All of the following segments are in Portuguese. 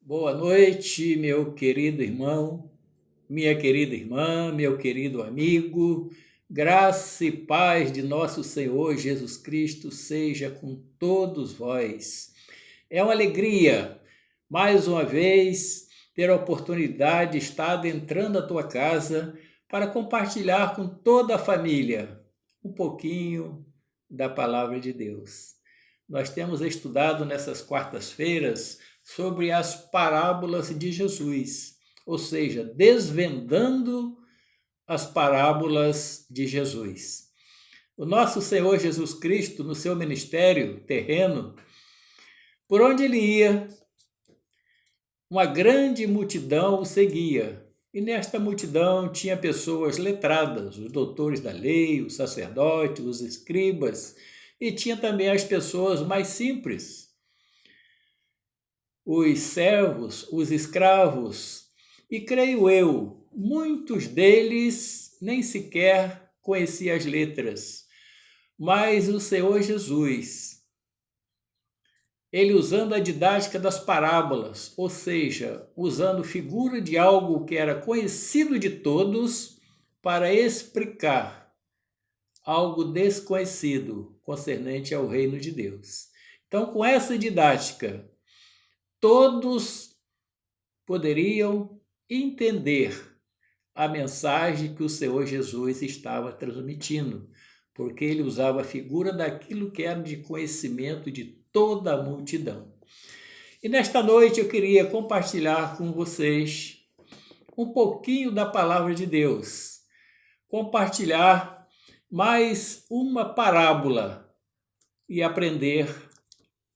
Boa noite, meu querido irmão, minha querida irmã, meu querido amigo. Graça e paz de nosso Senhor Jesus Cristo seja com todos vós. É uma alegria, mais uma vez, ter a oportunidade de estar adentrando a tua casa para compartilhar com toda a família um pouquinho da palavra de Deus. Nós temos estudado nessas quartas-feiras sobre as parábolas de Jesus, ou seja, desvendando as parábolas de Jesus. O nosso Senhor Jesus Cristo, no seu ministério terreno, por onde ele ia, uma grande multidão o seguia. E nesta multidão tinha pessoas letradas, os doutores da lei, os sacerdotes, os escribas, e tinha também as pessoas mais simples, os servos, os escravos, e creio eu, muitos deles nem sequer conheciam as letras, mas o Senhor Jesus, ele usando a didática das parábolas, ou seja, usando figura de algo que era conhecido de todos para explicar algo desconhecido concernente ao reino de Deus. Então, com essa didática, todos poderiam entender a mensagem que o Senhor Jesus estava transmitindo, porque ele usava a figura daquilo que era de conhecimento de toda a multidão. E nesta noite eu queria compartilhar com vocês um pouquinho da palavra de Deus, compartilhar mais uma parábola e aprender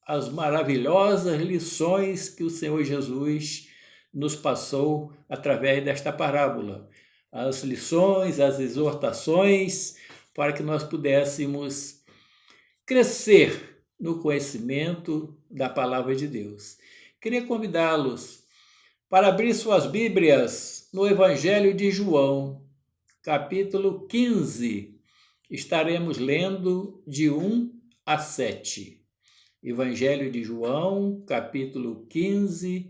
as maravilhosas lições que o Senhor Jesus nos passou através desta parábola. As lições, as exortações, para que nós pudéssemos crescer no conhecimento da palavra de Deus. Queria convidá-los para abrir suas Bíblias no Evangelho de João, capítulo 15. Estaremos lendo de 1 a 7. Evangelho de João, capítulo 15,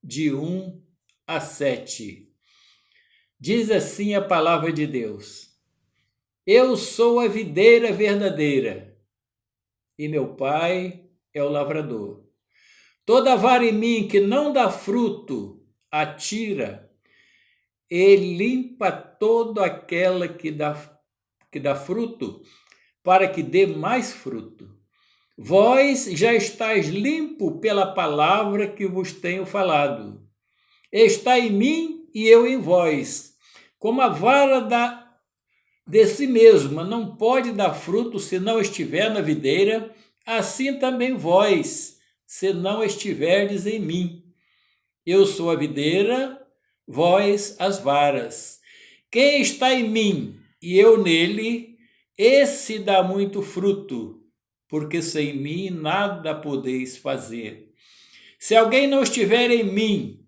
de 1 a 7. Diz assim a palavra de Deus: Eu sou a videira verdadeira, e meu Pai é o lavrador. Toda vara em mim que não dá fruto, atira, e limpa toda aquela que dá fruto, para que dê mais fruto. Vós já estáis limpo pela palavra que vos tenho falado. Está em mim e eu em vós. Como a vara de si mesma não pode dar fruto se não estiver na videira, assim também vós, se não estiverdes em mim. Eu sou a videira, vós as varas. Quem está em mim e eu nele, esse dá muito fruto, porque sem mim nada podeis fazer. Se alguém não estiver em mim,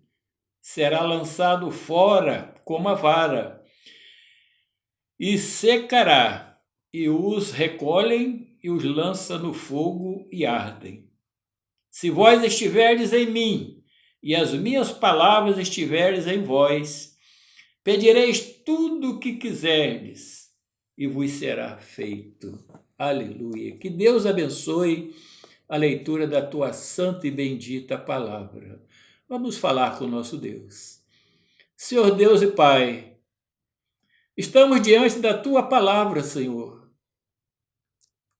será lançado fora como a vara, e secará, e os recolhem e os lança no fogo e ardem. Se vós estiverdes em mim, e as minhas palavras estiverdes em vós, pedireis tudo o que quiserdes, e vos será feito. Aleluia. Que Deus abençoe a leitura da tua santa e bendita palavra. Vamos falar com o nosso Deus. Senhor Deus e Pai, estamos diante da tua palavra, Senhor.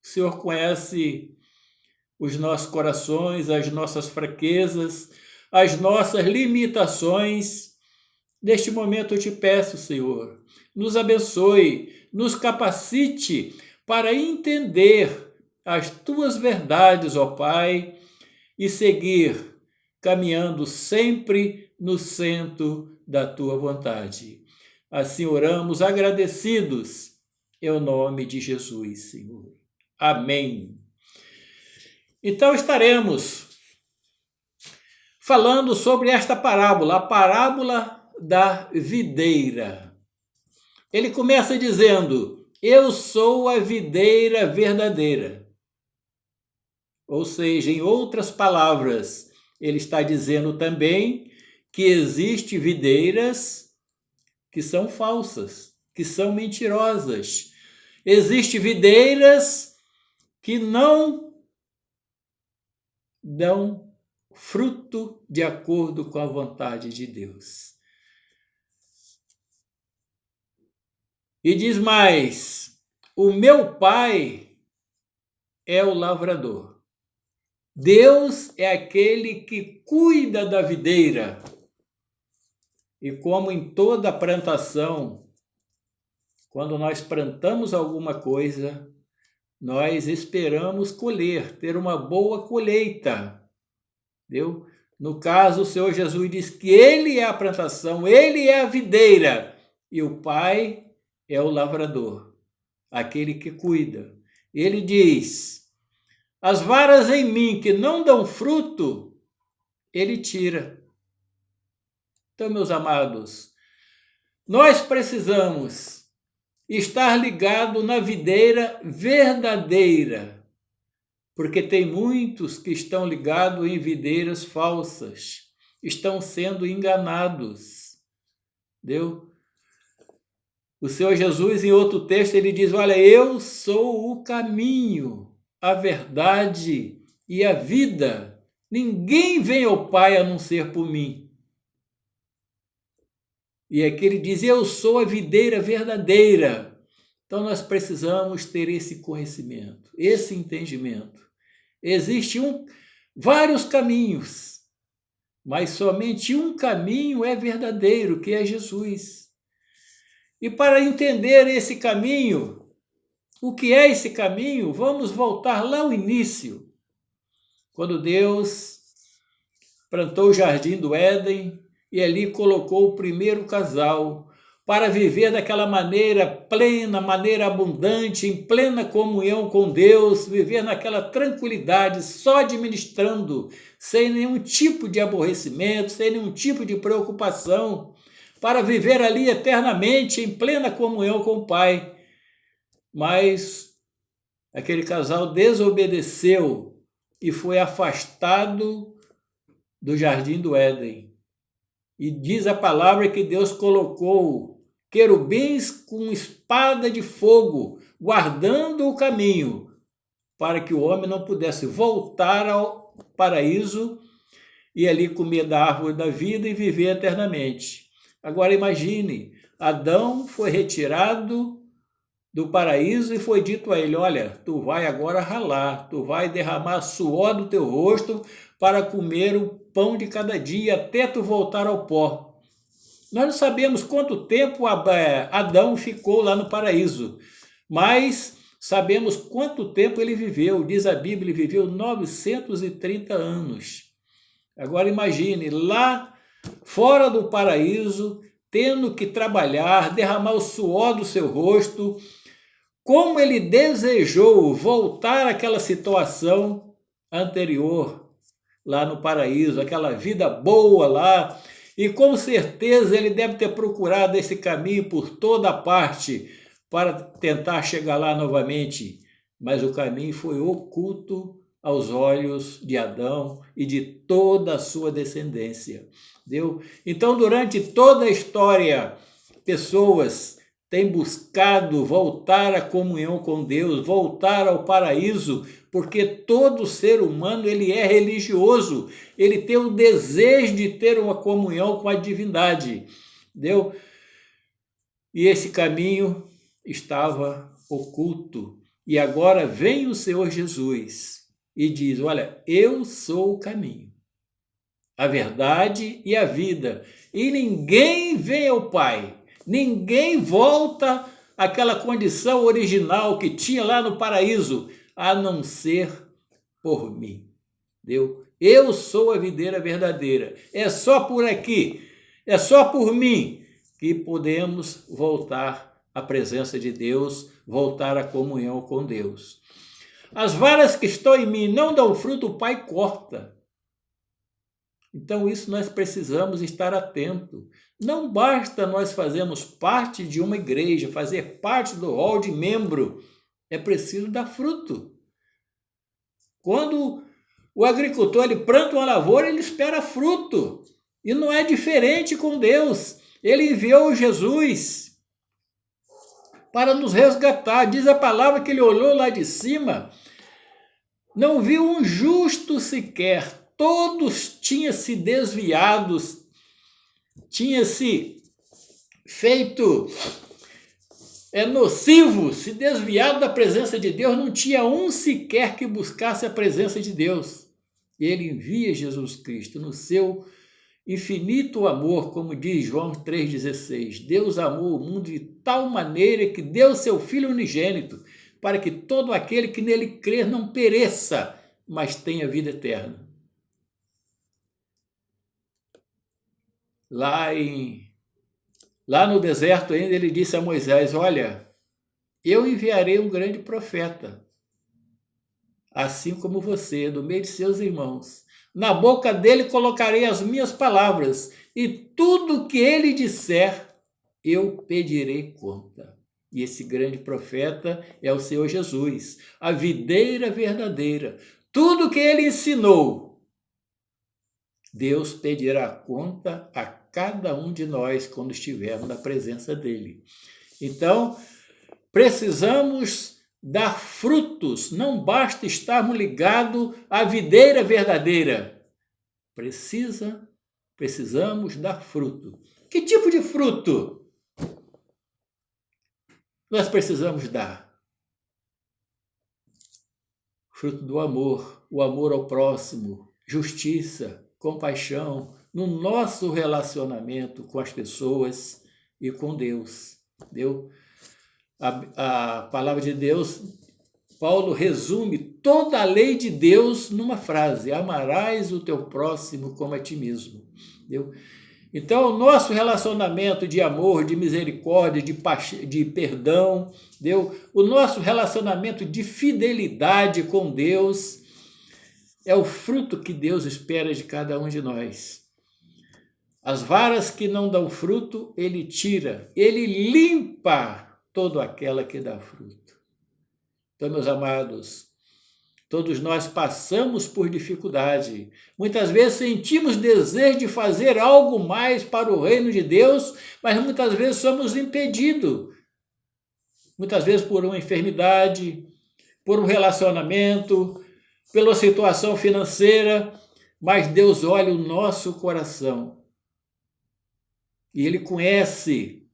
O Senhor conhece os nossos corações, as nossas fraquezas, as nossas limitações. Neste momento eu te peço, Senhor, nos abençoe, nos capacite para entender as tuas verdades, ó Pai, e seguir caminhando sempre no centro da tua vontade. Assim oramos agradecidos, em nome de Jesus, Senhor. Amém. Então estaremos falando sobre esta parábola, a parábola da videira. Ele começa dizendo: Eu sou a videira verdadeira. Ou seja, em outras palavras, ele está dizendo também que existem videiras que são falsas, que são mentirosas. Existem videiras que não dão fruto de acordo com a vontade de Deus. E diz mais: o meu pai é o lavrador. Deus é aquele que cuida da videira. E como em toda plantação, quando nós plantamos alguma coisa, nós esperamos colher, ter uma boa colheita. Entendeu? No caso, o Senhor Jesus diz que Ele é a plantação, Ele é a videira, e o Pai é o lavrador, aquele que cuida. Ele diz: as varas em mim que não dão fruto, Ele tira. Então, meus amados, nós precisamos estar ligado na videira verdadeira, porque tem muitos que estão ligados em videiras falsas, estão sendo enganados. Entendeu? O Senhor Jesus, em outro texto, ele diz: olha, eu sou o caminho, a verdade e a vida. Ninguém vem ao Pai a não ser por mim. E aqui ele diz: eu sou a videira verdadeira. Então nós precisamos ter esse conhecimento, esse entendimento. Existem vários caminhos, mas somente um caminho é verdadeiro, que é Jesus. E para entender esse caminho, o que é esse caminho, vamos voltar lá ao início, quando Deus plantou o jardim do Éden e ali colocou o primeiro casal para viver daquela maneira plena, maneira abundante, em plena comunhão com Deus, viver naquela tranquilidade, só administrando, sem nenhum tipo de aborrecimento, sem nenhum tipo de preocupação, para viver ali eternamente em plena comunhão com o Pai. Mas aquele casal desobedeceu e foi afastado do jardim do Éden. E diz a palavra que Deus colocou querubins com espada de fogo, guardando o caminho, para que o homem não pudesse voltar ao paraíso e ali comer da árvore da vida e viver eternamente. Agora imagine, Adão foi retirado do paraíso e foi dito a ele: olha, tu vai agora ralar, tu vai derramar suor do teu rosto para comer o pão de cada dia até tu voltar ao pó. Nós não sabemos quanto tempo Adão ficou lá no paraíso, mas sabemos quanto tempo ele viveu. Diz a Bíblia, ele viveu 930 anos. Agora imagine, lá fora do paraíso, tendo que trabalhar, derramar o suor do seu rosto, como ele desejou voltar àquela situação anterior, lá no paraíso, aquela vida boa lá, e com certeza ele deve ter procurado esse caminho por toda parte para tentar chegar lá novamente, mas o caminho foi oculto aos olhos de Adão e de toda a sua descendência. Entendeu? Então, durante toda a história, pessoas têm buscado voltar à comunhão com Deus, voltar ao paraíso, porque todo ser humano ele é religioso, ele tem o desejo de ter uma comunhão com a divindade, entendeu? E esse caminho estava oculto, e agora vem o Senhor Jesus e diz: olha, eu sou o caminho, a verdade e a vida, e ninguém vem ao Pai, ninguém volta àquela condição original que tinha lá no paraíso, a não ser por mim. Entendeu? Eu sou a videira verdadeira. É só por aqui, é só por mim que podemos voltar à presença de Deus, voltar à comunhão com Deus. As varas que estão em mim não dão fruto, o Pai corta. Então isso nós precisamos estar atento. Não basta nós fazermos parte de uma igreja, fazer parte do rol de membro. É preciso dar fruto. Quando O agricultor, ele planta uma lavoura, ele espera fruto. E não é diferente com Deus. Ele enviou Jesus para nos resgatar. Diz a palavra que ele olhou lá de cima, não viu um justo sequer. Todos tinham se desviado, tinham se feito nocivo, se desviado da presença de Deus. Não tinha um sequer que buscasse a presença de Deus. E ele envia Jesus Cristo no seu infinito amor, como diz João 3,16. Deus amou o mundo de tal maneira que deu seu Filho unigênito, para que todo aquele que nele crer não pereça, mas tenha vida eterna. Lá no deserto ainda ele disse a Moisés, olha, eu enviarei um grande profeta, assim como você, do meio de seus irmãos. Na boca dele colocarei as minhas palavras, e tudo que ele disser, eu pedirei conta. E esse grande profeta é o Senhor Jesus, a videira verdadeira. Tudo que ele ensinou, Deus pedirá conta a cada um de nós quando estivermos na presença dele. Então, precisamos dar frutos, não basta estarmos ligados à videira verdadeira. Precisamos dar fruto. Que tipo de fruto nós precisamos dar? Fruto do amor, o amor ao próximo, justiça, compaixão, no nosso relacionamento com as pessoas e com Deus. A palavra de Deus, Paulo resume toda a lei de Deus numa frase: amarás o teu próximo como a ti mesmo. Então, o nosso relacionamento de amor, de misericórdia, de perdão, o nosso relacionamento de fidelidade com Deus é o fruto que Deus espera de cada um de nós. As varas que não dão fruto, ele tira, ele limpa toda aquela que dá fruto. Então, meus amados, todos nós passamos por dificuldade. Muitas vezes sentimos desejo de fazer algo mais para o reino de Deus, mas muitas vezes somos impedidos. Muitas vezes por uma enfermidade, por um relacionamento, pela situação financeira, mas Deus olha o nosso coração. E Ele conhece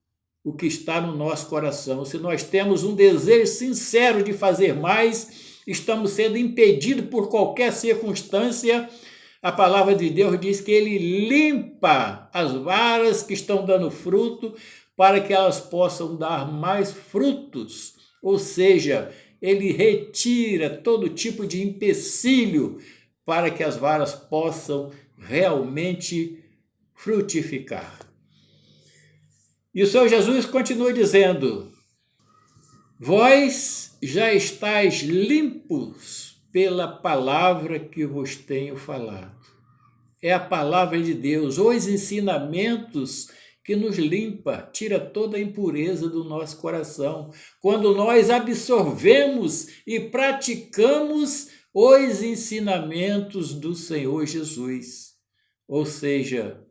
o que está no nosso coração. Se nós temos um desejo sincero de fazer mais, estamos sendo impedidos por qualquer circunstância, a palavra de Deus diz que Ele limpa as varas que estão dando fruto para que elas possam dar mais frutos. Ou seja, Ele retira todo tipo de empecilho para que as varas possam realmente frutificar. E o Senhor Jesus continua dizendo: vós já estáis limpos pela palavra que vos tenho falado. É a palavra de Deus, os ensinamentos que nos limpa, tira toda a impureza do nosso coração. Quando nós absorvemos e praticamos os ensinamentos do Senhor Jesus. Ou seja,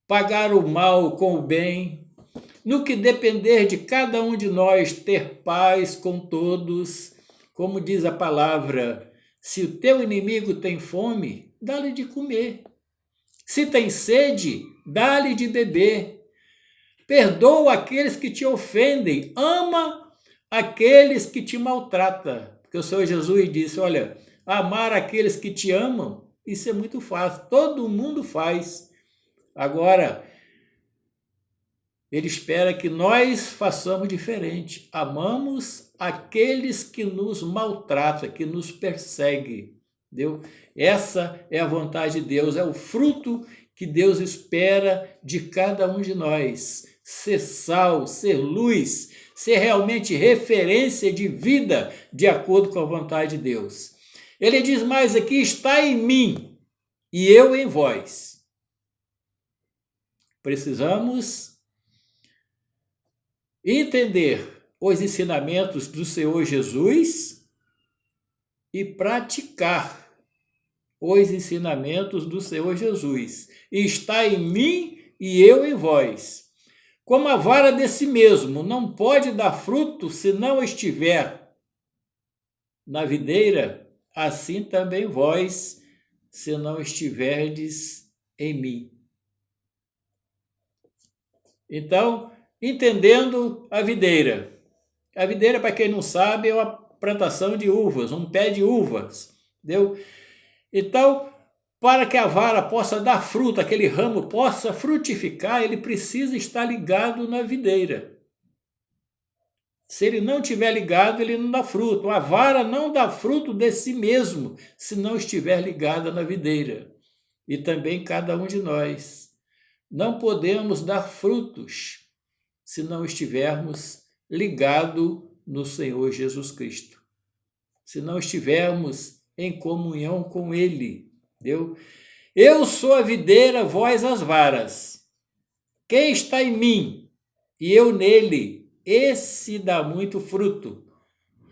pagar o mal com o bem, no que depender de cada um de nós ter paz com todos, como diz a palavra, se o teu inimigo tem fome, dá-lhe de comer. Se tem sede, dá-lhe de beber. Perdoa aqueles que te ofendem, ama aqueles que te maltratam. Porque o Senhor Jesus disse, olha, amar aqueles que te amam, isso é muito fácil, todo mundo faz. Agora, Ele espera que nós façamos diferente. Amamos aqueles que nos maltratam, que nos perseguem. Entendeu? Essa é a vontade de Deus, é o fruto que Deus espera de cada um de nós. Ser sal, ser luz, ser realmente referência de vida de acordo com a vontade de Deus. Ele diz mais aqui, está em mim e eu em vós. Precisamos entender os ensinamentos do Senhor Jesus e praticar os ensinamentos do Senhor Jesus. E está em mim e eu em vós. Como a vara de si mesmo não pode dar fruto se não estiver na videira, assim também vós, se não estiverdes em mim. Então, entendendo a videira. A videira, para quem não sabe, é uma plantação de uvas, um pé de uvas, entendeu? Então, para que a vara possa dar fruto, aquele ramo possa frutificar, ele precisa estar ligado na videira. Se ele não estiver ligado, ele não dá fruto. A vara não dá fruto de si mesmo, se não estiver ligada na videira. E também cada um de nós. Não podemos dar frutos se não estivermos ligados no Senhor Jesus Cristo. Se não estivermos em comunhão com Ele. Entendeu? Eu sou a videira, vós as varas. Quem está em mim e eu nele, esse dá muito fruto,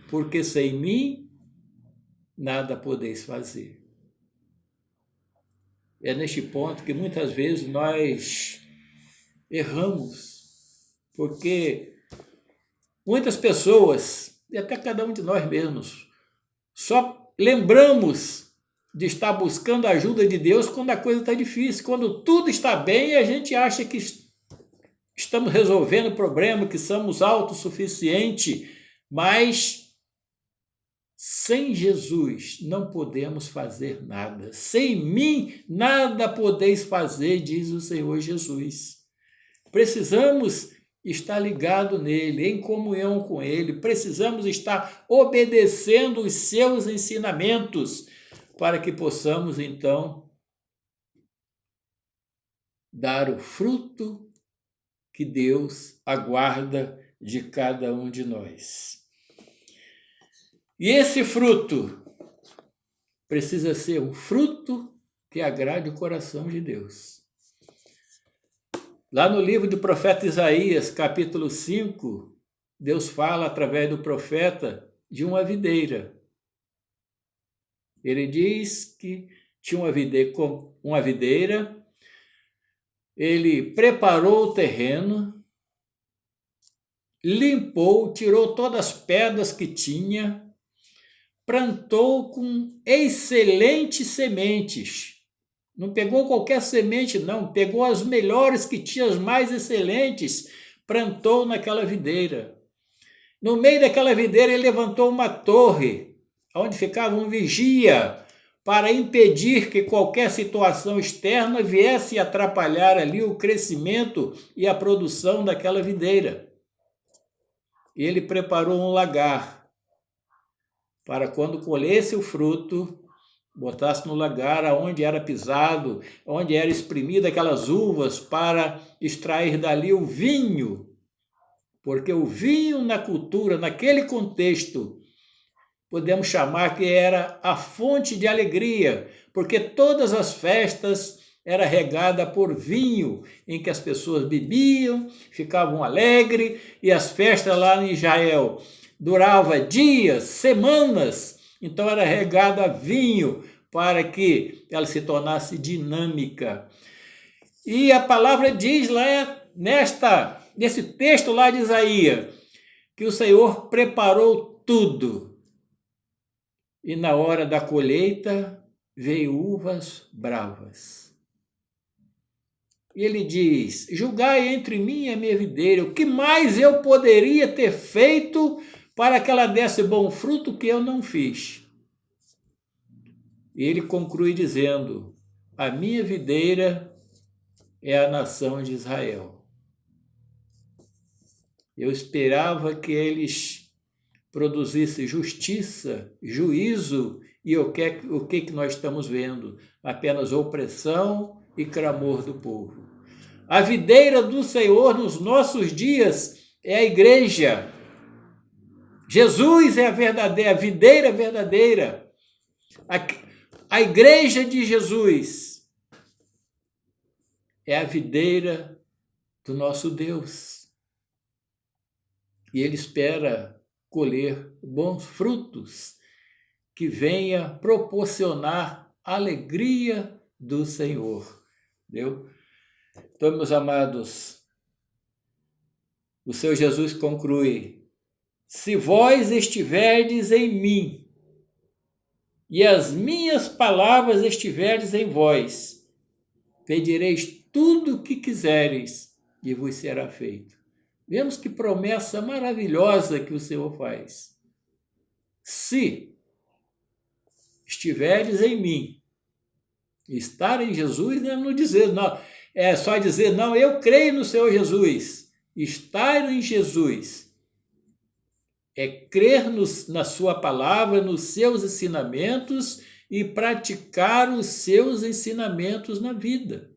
porque sem mim nada podeis fazer. É neste ponto que muitas vezes nós erramos, porque muitas pessoas, e até cada um de nós mesmos, só lembramos de estar buscando a ajuda de Deus quando a coisa está difícil. Quando tudo está bem, a gente acha que estamos resolvendo o problema, que somos autossuficientes, mas sem Jesus não podemos fazer nada. Sem mim nada podeis fazer, diz o Senhor Jesus. Precisamos estar ligado nele, em comunhão com ele. Precisamos estar obedecendo os seus ensinamentos para que possamos, então, dar o fruto que Deus aguarda de cada um de nós. E esse fruto precisa ser um fruto que agrade o coração de Deus. Lá no livro do profeta Isaías, capítulo 5, Deus fala através do profeta de uma videira. Ele diz que tinha uma videira, ele preparou o terreno, limpou, tirou todas as pedras que tinha, plantou com excelentes sementes. Não pegou qualquer semente, não. Pegou as melhores que tinha, as mais excelentes, plantou naquela videira. No meio daquela videira, ele levantou uma torre, onde ficava um vigia, para impedir que qualquer situação externa viesse atrapalhar ali o crescimento e a produção daquela videira. E ele preparou um lagar, para quando colhesse o fruto, botasse no lagar onde era pisado, onde era espremida aquelas uvas para extrair dali o vinho. Porque o vinho na cultura, naquele contexto, podemos chamar que era a fonte de alegria, porque todas as festas eram regadas por vinho, em que as pessoas bebiam, ficavam alegres, e as festas lá em Israel duravam dias, semanas, então era regada a vinho para que ela se tornasse dinâmica. E a palavra diz lá nesse texto lá de Isaías, que o Senhor preparou tudo. E na hora da colheita veio uvas bravas. E ele diz: julgai entre mim e a minha videira, o que mais eu poderia ter feito para que ela desse bom fruto que eu não fiz? E ele conclui dizendo: a minha videira é a nação de Israel. Eu esperava que eles produzissem justiça, juízo, e o que nós estamos vendo? Apenas opressão e clamor do povo. A videira do Senhor nos nossos dias é a igreja. Jesus é a videira verdadeira. A igreja de Jesus é a videira do nosso Deus. E ele espera colher bons frutos que venha proporcionar alegria do Senhor. Entendeu? Então, meus amados, o Senhor Jesus conclui: se vós estiverdes em mim e as minhas palavras estiverdes em vós, pedireis tudo o que quiseres e vos será feito. Vemos que promessa maravilhosa que o Senhor faz. Se estiveres em mim, estar em Jesus não dizer, não, é só dizer, não, eu creio no Senhor Jesus. Estar em Jesus é crer na sua palavra, nos seus ensinamentos e praticar os seus ensinamentos na vida.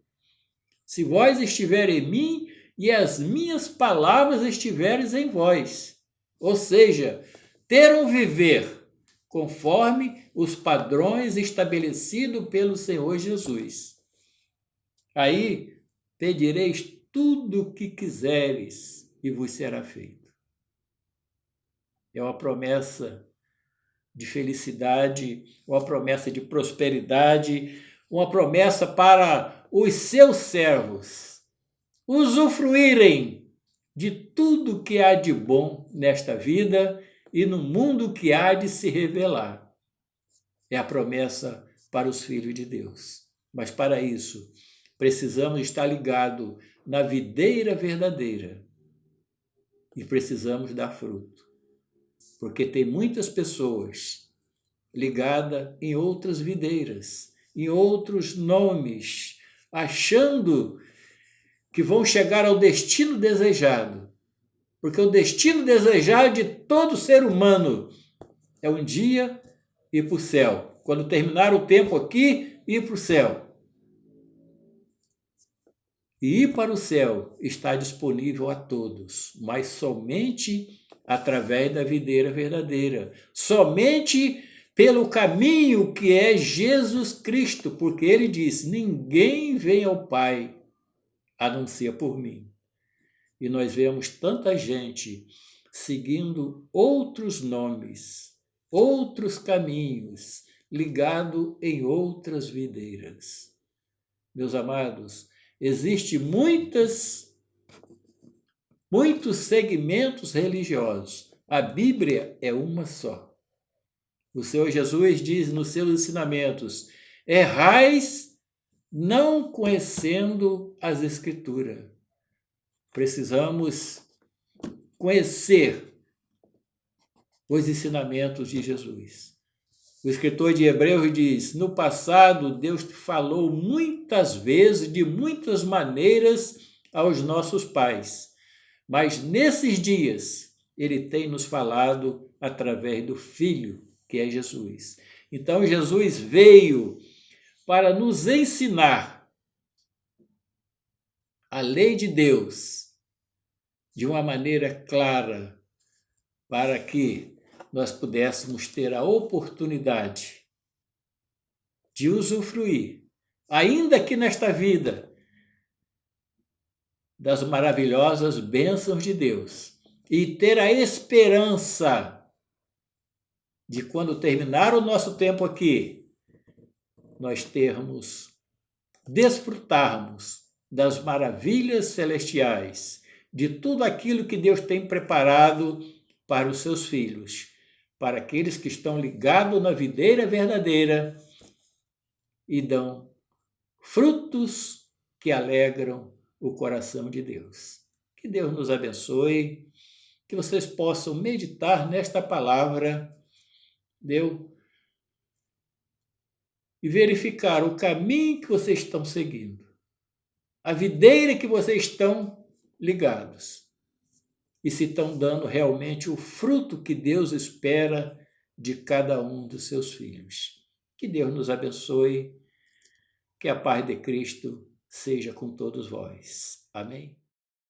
Se vós estiverem em mim e as minhas palavras estiverem em vós. Ou seja, ter um viver conforme os padrões estabelecidos pelo Senhor Jesus. Aí pedireis tudo o que quiseres e vos será feito. É uma promessa de felicidade, uma promessa de prosperidade, uma promessa para os seus servos usufruírem de tudo que há de bom nesta vida e no mundo que há de se revelar. É a promessa para os filhos de Deus. Mas para isso, precisamos estar ligados na videira verdadeira e precisamos dar fruto. Porque tem muitas pessoas ligadas em outras videiras, em outros nomes, achando que vão chegar ao destino desejado. Porque o destino desejado de todo ser humano é um dia ir para o céu. Quando terminar o tempo aqui, ir para o céu. E ir para o céu está disponível a todos, mas somente através da videira verdadeira. Somente pelo caminho que é Jesus Cristo, porque ele disse, ninguém vem ao Pai a não ser por mim. E nós vemos tanta gente seguindo outros nomes, outros caminhos, ligado em outras videiras. Meus amados, existem muitos segmentos religiosos. A Bíblia é uma só. O Senhor Jesus diz nos seus ensinamentos, errais não conhecendo as Escrituras. Precisamos conhecer os ensinamentos de Jesus. O escritor de Hebreus diz, no passado Deus falou muitas vezes, de muitas maneiras aos nossos pais, mas nesses dias ele tem nos falado através do Filho, que é Jesus. Então Jesus veio para nos ensinar a lei de Deus de uma maneira clara, para que nós pudéssemos ter a oportunidade de usufruir, ainda aqui nesta vida, das maravilhosas bênçãos de Deus e ter a esperança de quando terminar o nosso tempo aqui, nós desfrutarmos das maravilhas celestiais, de tudo aquilo que Deus tem preparado para os seus filhos, para aqueles que estão ligados na videira verdadeira e dão frutos que alegram o coração de Deus. Que Deus nos abençoe, que vocês possam meditar nesta palavra, e verificar o caminho que vocês estão seguindo, a videira que vocês estão ligados, e se estão dando realmente o fruto que Deus espera de cada um dos seus filhos. Que Deus nos abençoe, que a paz de Cristo seja com todos vós. Amém?